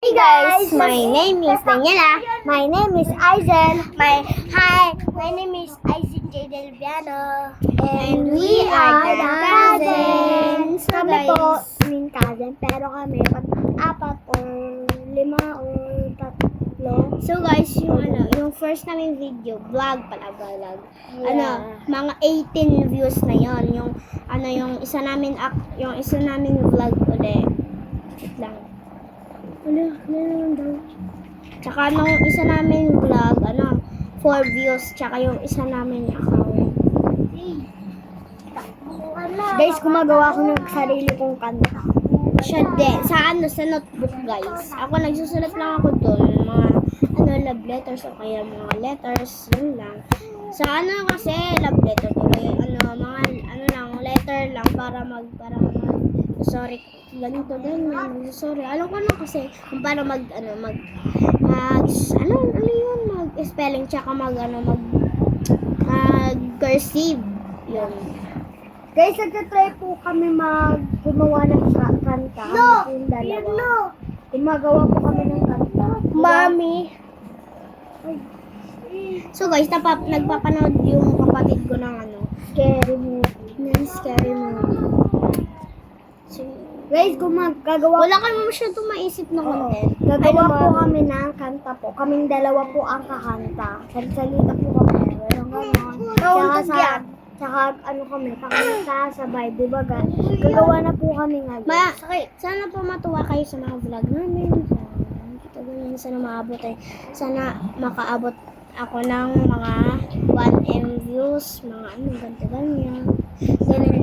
Hey guys, my name is Daniela. My name is Aizen. My name is Aizen J. Delviano. And we are the cousins. Kami po, cousin, pero kami apat or lima or tatlo. So guys, yung first namin video, vlog. Yeah. Mga 18 views na yon. Yung isa namin vlog ulit. Wait lang. Meron daw. Tsaka nung isa namin vlog, 4 views. Tsaka yung isa namin account. Guys, gumagawa ko ng sarili kong kanta. Siya din. Sa notebook, guys. Ako, nagsusulat lang ako doon. Mga, love letters o kaya mga letters. Yun lang. Sa kasi, love letter tuloy. Letter lang para mag sorry, ganito, ganyan, sorry. Alam ko na kasi, kung paano spelling, tsaka cursive. Yun. Guys, nagtatry po kami gumawa ng kanta. Yung dalawa. Gumagawa po kami ng kanta. Mami. So guys, nagpapanood yung kapatid ko ng Scary movie. scary movie. So, Guys, gagawa wala kami masyadong maisip na content. Gagawa po kami ng kanta po. Kaming dalawa po ang kakanta. Salita po kami. Walang ganon. Tsaka kami, kakanta sabay, diba guys? Gagawa na po kami ngayon. Sana po matuwa kayo sa mga vlog namin. Sana maabot sana makaabot ako ng mga 1M views, mga ganito ganyan. Ganun